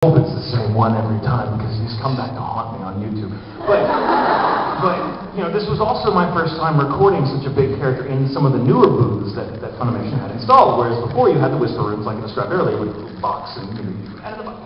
hope it's the same one every time because he's come back to haunt me on YouTube. But you know, this was also my first time recording such a big character in some of the newer booths that Funimation had installed, whereas before you had the whisper rooms like I described earlier with the box and you edit the box.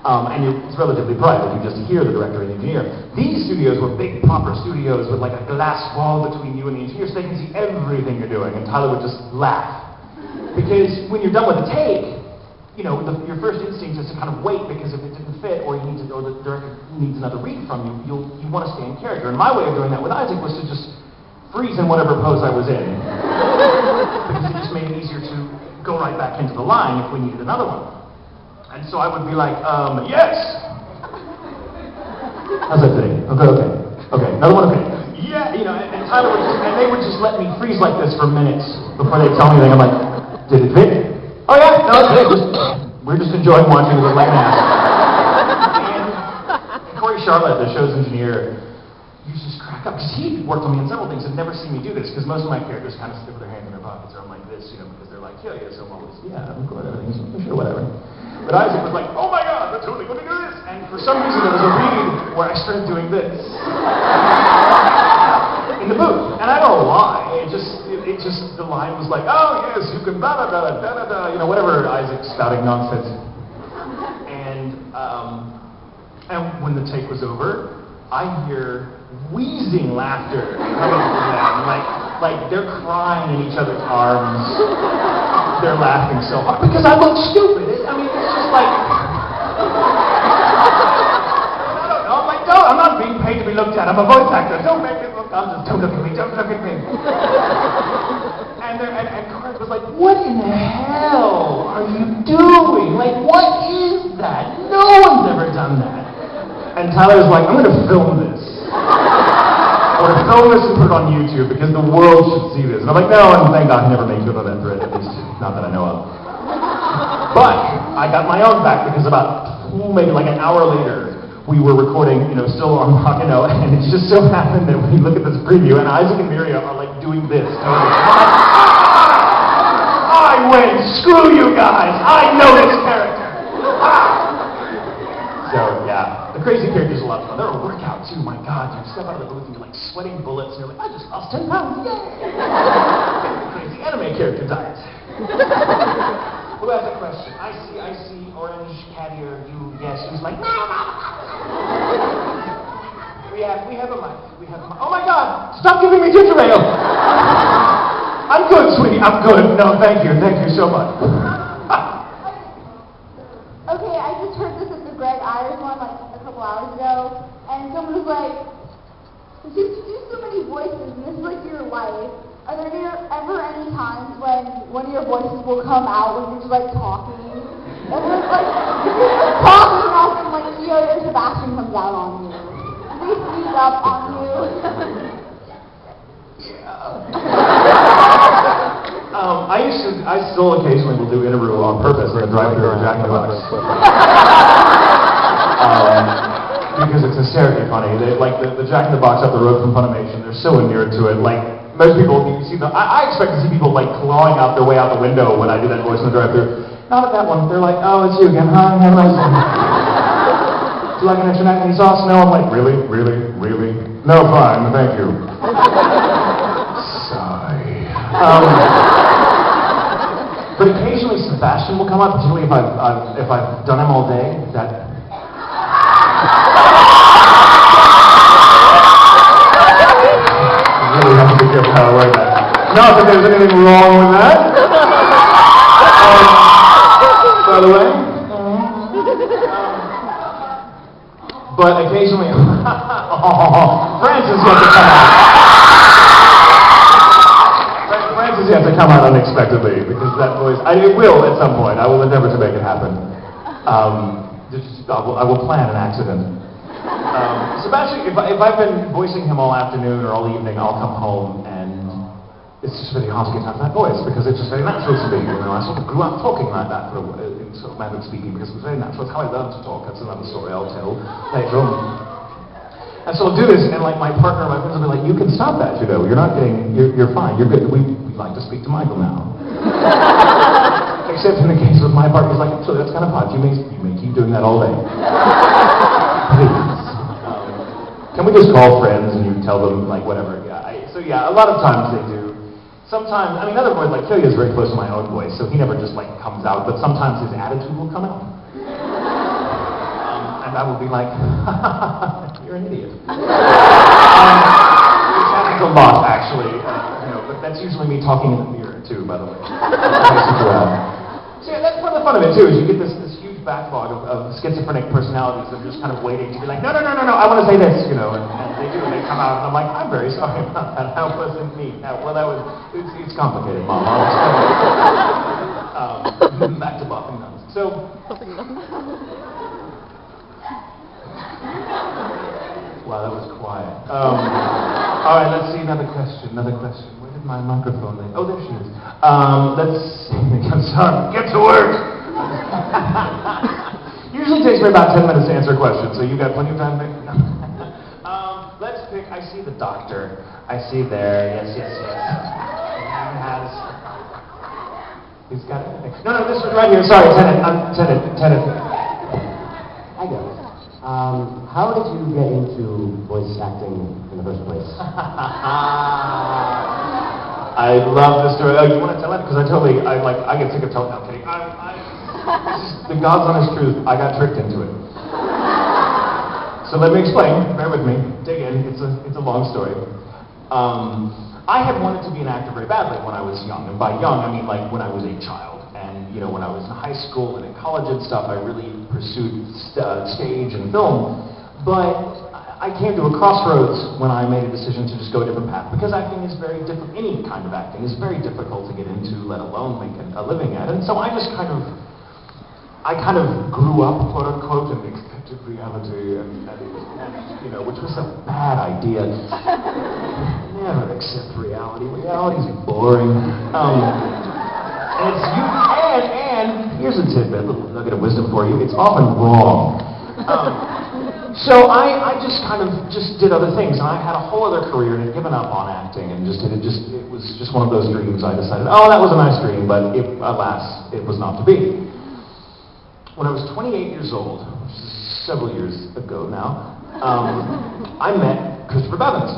It's relatively private, you just hear the director and the engineer. These studios were big proper studios with like a glass wall between you and the engineer so they can see everything you're doing, and Tyler would just laugh. Because when you're done with the take, you know, your first instinct is to kind of wait because if it didn't fit or the director needs another read from you, you want to stay in character. And my way of doing that with Isaac was to just freeze in whatever pose I was in. Because it just made it easier to go right back into the line if we needed another one. And so I would be like, yes! How's that fitting? Okay, another one, okay. Yeah, you know, and Tyler would just, and they would just let me freeze like this for minutes before they'd tell me anything. I'm like, did it fit? Oh yeah, no, we're just enjoying watching it look like an ass. And Corey Charlotte, the show's engineer, used to just crack up, because he worked on me on several things and never seen me do this, because most of my characters kind of stick with their hands in their pockets, or I'm like this, you know, because they're like, yeah, so I'm always, yeah, I'm good, everything's sure, whatever. But Isaac was like, oh my god, they're totally going to do this! And for some reason there was a read where I started doing this. In the booth. And I don't know why, the line was like, oh yes, you can da-da-da-da-da-da, you know, whatever Isaac's spouting nonsense. And when the take was over, I hear wheezing laughter coming from them, like they're crying in each other's arms. They're laughing so hard, because I look stupid. I mean, it's just like, I don't know, I'm like, no, I'm not being paid to be looked at, I'm a voice actor, don't make me look, don't look at me, don't look at me. And Corey was like, what in the hell are you doing? Like, what is that? No one's ever done that. And Tyler was like, I'm going to film this. I'm going to film this and put it on YouTube because the world should see this. And I'm like, no, and thank God he never made good on that thread, at least not that I know of. But I got my own back because about maybe like an hour later, we were recording, you know, still on Rock'n'O, and it just so happened that when you look at this preview, and Isaac and Miriam are like doing this. I win! Screw you guys! I know this character! So, yeah, the crazy characters are a lot of fun. They're a workout, too, my God. You step out of the booth and you're like sweating bullets, and you're like, I just lost 10 pounds, yay! Crazy anime character diet. Who has a question? I see, orange, caddy, or you, yes, who's like, no. We have a mic, oh my God, stop giving me ginger ale! I'm good, sweetie, I'm good. No, thank you so much. Okay, I just heard this at the Greg Ayers one like a couple hours ago, and someone was like, since you do so many voices, and this is like your life, are there ever any times when one of your voices will come out when you're just like talking? And it's like, you're just talking and all of a sudden like Theo or Sebastian comes out on you. They sneak up on you. I still occasionally will do interview on purpose in the drive-thru of Jack in the Box. Because it's hysterically funny. Like the Jack in the Box up the road from Funimation, they're so inured to it. Like most people, you see them. I expect to see people like clawing out their way out the window when I do that voice in the drive-thru. Not at that one. They're like, oh, it's you again. Hi, have a nice day. Do you like an extra macaroni sauce? No. I'm like, really? No, fine. Thank you. Sigh. But occasionally Sebastian will come up, particularly if I've done him all day. That. I really have to be careful how I word that. Not that there's anything wrong with that. By the way. But occasionally, Francis has to come out. Francis has to come out unexpectedly because that voice. It will at some point. I will endeavor to make it happen. I will plan an accident. Sebastian, if I've been voicing him all afternoon or all evening, I'll come home and it's just really hard to get out of that voice because it's just very natural to me. You know, I sort of grew up talking like that in sort of manner of speaking because it was very natural. It's how I learned to talk. That's another story I'll tell later on. And so I'll do this, and like my partner, my friends will be like, "You can stop that, you know. You're not getting. You're fine. You're good. We'd like to speak to Michael now." Except in the case of my part, he's like, actually, that's kind of hot. You may keep doing that all day. Please. Can we just call friends and you tell them, like, whatever? Yeah, a lot of times they do. Sometimes, I mean, in other words, like, Killian is very close to my own voice, so he never just, like, comes out, but sometimes his attitude will come out. And I will be like, you're an idiot. Which happens a lot, actually, but that's usually me talking in the mirror, too, by the way. So yeah, that's part of the fun of it, too, is you get this huge backlog of schizophrenic personalities that are just kind of waiting to be like, no, I want to say this, and they do, and they come out, and I'm like, I'm very sorry about that, that wasn't me. It's complicated, Mom. Back to Buffing Nuns. So, wow, that was quiet. All right, let's see, another question. Where did my microphone lay? Oh, there she is. Let's see, I'm sorry, get to work. Usually takes me about 10 minutes to answer a question, so you got plenty of time to make. Let's pick, I see the doctor. I see there, yes. He's got everything. No, this one right here, sorry, Tenet. Hi guys. How did you get into voice acting in the first place? I love this story. Oh, you want to tell it? Because I get sick of telling. I'm kidding. The God's honest truth. I got tricked into it. So let me explain. Bear with me. Dig in. It's a long story. I had wanted to be an actor very badly when I was young, and by young I mean like when I was a child. And when I was in high school and in college and stuff, I really pursued stage and film. But I came to a crossroads when I made a decision to just go a different path, because acting is very difficult. Any kind of acting is very difficult to get into, let alone make a living at. And so I just kind of grew up, quote unquote, and accepted reality, and which was a bad idea. Never accept reality. Reality's boring. And here's a tidbit, a little nugget of wisdom for you. It's often wrong. So I just did other things, and I had a whole other career and had given up on acting, and it was just one of those dreams. I decided, oh, that was a nice dream, but alas, it was not to be. When I was 28 years old, which is several years ago now, I met Christopher Bevins.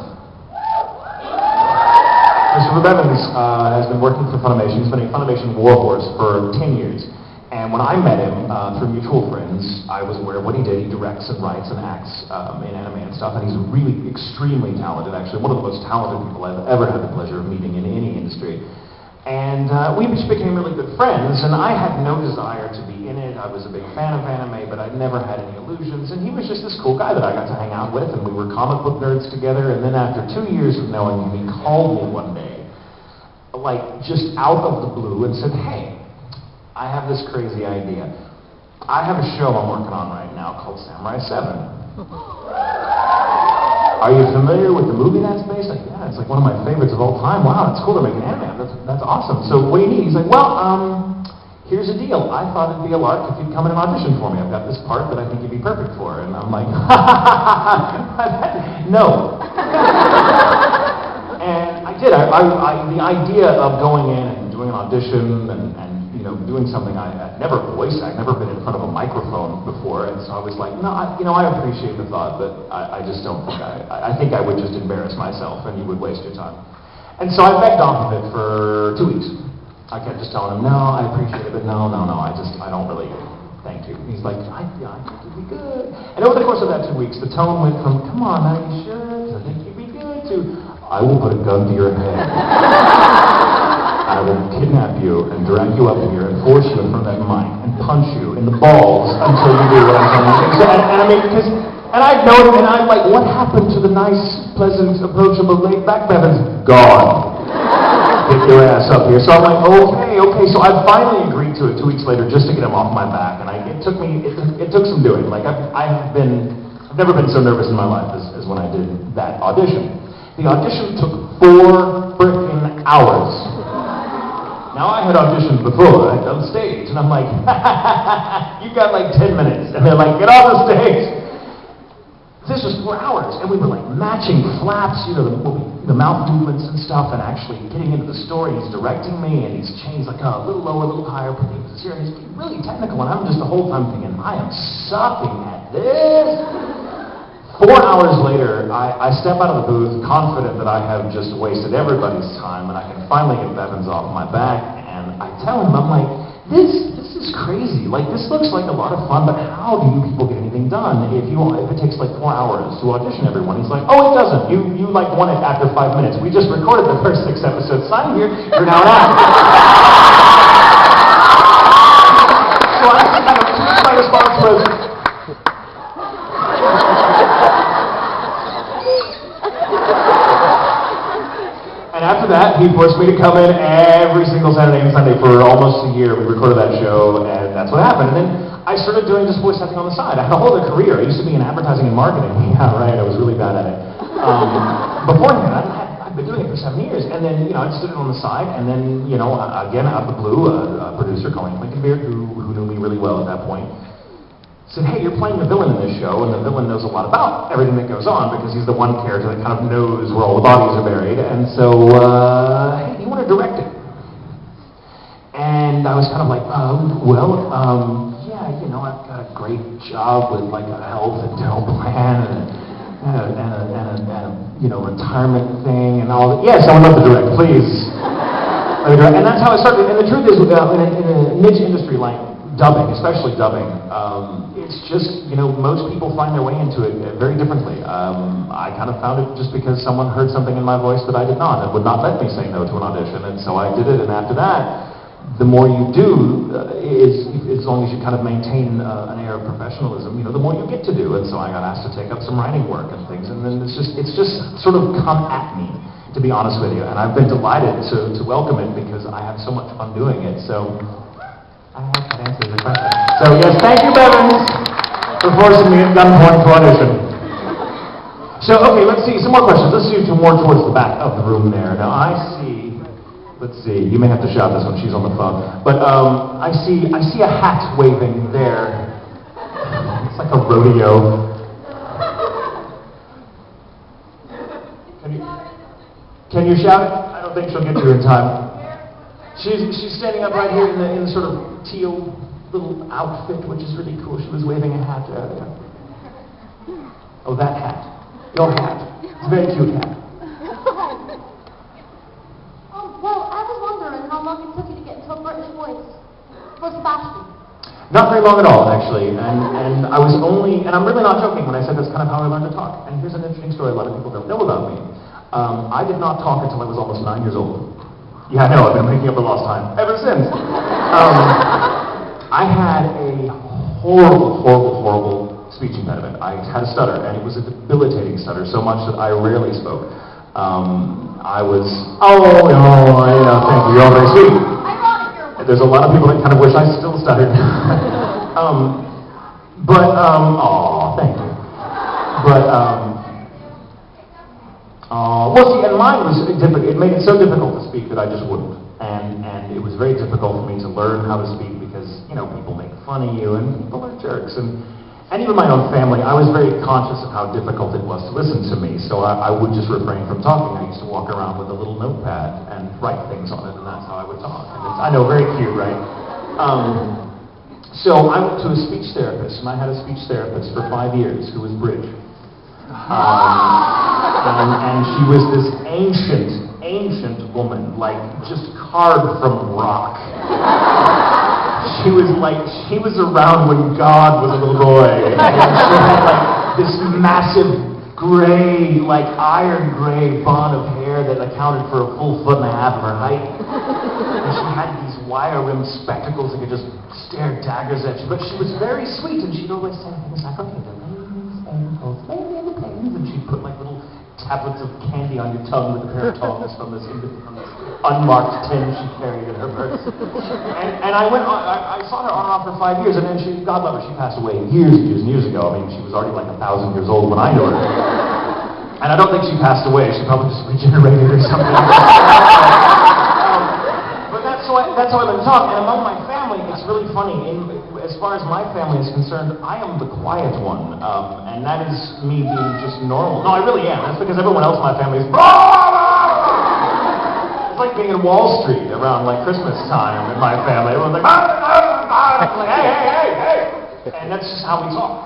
Christopher Bevins has been working for Funimation. He's been a Funimation warhorse for 10 years. And when I met him through mutual friends, I was aware of what he did. He directs and writes and acts in anime and stuff, and he's really extremely talented, actually. One of the most talented people I've ever had the pleasure of meeting in any industry. And we just became really good friends, and I had no desire to be in it. I was a big fan of anime, but I never had any illusions, and he was just this cool guy that I got to hang out with, and we were comic book nerds together. And then after 2 years of knowing him, he called me one day, like just out of the blue, and said, hey, I have this crazy idea. I have a show I'm working on right now called Samurai 7. Are you familiar with the movie that's based on? Yeah, it's like one of my favorites of all time. Wow, it's cool to make an anime. That's awesome. So what do you need? He's like, well, here's the deal. I thought it'd be a lark if you'd come in and audition for me. I've got this part that I think you'd be perfect for. And I'm like, no. And I did. The idea of going in and doing an audition and doing something I'd never voiced. I'd never been in front of a microphone before, and so I was like, no, I appreciate the thought, but I just don't think I think I would just embarrass myself, and you would waste your time. And so I begged off of it for 2 weeks. I kept just telling him, no, I appreciate it, but no, I don't really, thank you. He's like, I think you'd be good. And over the course of that 2 weeks, the tone went from, come on, are you sure? I think you'd be good, to, I will put a gun to your head. I will kidnap you and drag you up here and force you in front of that mic and punch you in the balls until you do what I'm telling you. And I mean, and I'd known him, and I'm like, what happened to the nice, pleasant, approachable, laid-back Bevins? Gone. Get your ass up here. So I'm like, okay. So I finally agreed to it 2 weeks later just to get him off my back, and it took some doing. Like I've never been so nervous in my life as when I did that audition. The audition took 4 frickin' hours. Now, I had auditioned before, right, on stage, and I'm like, you've got like 10 minutes. And they're like, get off the stage. This was 4 hours, and we were like matching flaps, the mouth movements and stuff, and actually getting into the story. He's directing me, and he's changed like a little lower, a little higher, putting this here, and he's really technical, and I'm just the whole time thinking, I am sucking at this. 4 hours later, I step out of the booth confident that I have just wasted everybody's time, and I can finally get Bevins off my back, and I tell him, I'm like, this is crazy. Like, this looks like a lot of fun, but how do you people get anything done if it takes like 4 hours to audition everyone? He's like, oh, it doesn't. You like won it after 5 minutes. We just recorded the first 6 episodes. Sign here. You're now an actor. So I kind of, my response was, and after that, he forced me to come in every single Saturday and Sunday for almost a year. We recorded that show, and that's what happened. And then I started doing just voice acting on the side. I had a whole other career. I used to be in advertising and marketing. Yeah, right, I was really bad at it. Beforehand, I'd been doing it for 7 years. And then, I just did it on the side. And then, again, out of the blue, a producer, Colleen Blinkenbeard, who knew me really well at that point, said, hey, you're playing the villain in this show, and the villain knows a lot about everything that goes on, because he's the one character that kind of knows where all the bodies are buried, and so, hey, do you want to direct it? And I was kind of like, yeah, I've got a great job with, like, a health and dental plan, and a retirement thing, and all that. Yes, I would love to direct, please. And that's how I started, and the truth is, in a niche industry like dubbing, especially dubbing, it's just, most people find their way into it very differently. I kind of found it just because someone heard something in my voice that I did not, and would not let me say no to an audition, and so I did it, and after that, the more you do, as long as you kind of maintain an air of professionalism, the more you get to do, and so I got asked to take up some writing work and things, and then it's just sort of come at me, to be honest with you, and I've been delighted to welcome it because I have so much fun doing it, so I hope that answers your question. So yes, thank you, Bevins, for forcing me at gunpoint to audition. So, okay, let's see, some more questions. Let's see more towards the back of the room there. Now, let's see, you may have to shout this one, she's on the phone. But I see a hat waving there. It's like a rodeo. Can you shout it? I don't think she'll get to you in time. She's standing up right here in the sort of teal little outfit, which is really cool. She was waving a hat earlier. Oh, that hat. Your hat. It's a very cute hat. Well, I was wondering how long it took you to get into a British voice for Sebastian. Not very long at all, actually. And I was and I'm really not joking when I said that's kind of how I learned to talk. And here's an interesting story a lot of people don't know about me. I did not talk until I was almost 9 years old. Yeah, I know, I've been making up a lost time ever since. I had a horrible speech impediment. I had a stutter, and it was a debilitating stutter, so much that I rarely spoke. Thank you, you're all very sweet. There's a lot of people that kind of wish I still stuttered. Thank you. Well, see, and mine was difficult. It made it so difficult to speak that I just wouldn't. And it was very difficult for me to learn how to speak because, people make fun of you and people are jerks. And even my own family, I was very conscious of how difficult it was to listen to me. So I would just refrain from talking. I used to walk around with a little notepad and write things on it, and that's how I would talk. And I know, very cute, right? So I went to a speech therapist, and I had a speech therapist for 5 years who was British. And she was this ancient woman, like just carved from rock. She was around when God was a little boy. And she had like this massive gray, like iron gray bun of hair that accounted for a full 1.5 feet of her height. And she had these wire-rimmed spectacles that could just stare daggers at you. But she was very sweet, and she'd always say things like, okay, the ladies and the pennies, and she'd put like little tablets of candy on your tongue with a pair of tongs from this unmarked tin she carried in her purse. And I saw her on and off for 5 years, and then God love her, she passed away years ago. I mean, she was already like 1,000 years old when I knew her. And I don't think she passed away, she probably just regenerated or something. But that's how I learned to talk. And among my family, it's really funny. As far as my family is concerned, I am the quiet one. And that is me being just normal. No, I really am. That's because everyone else in my family is, blah, blah, It's like being in Wall Street around like Christmas time in my family. Everyone's like, like, hey, hey, hey, hey. And that's just how we talk.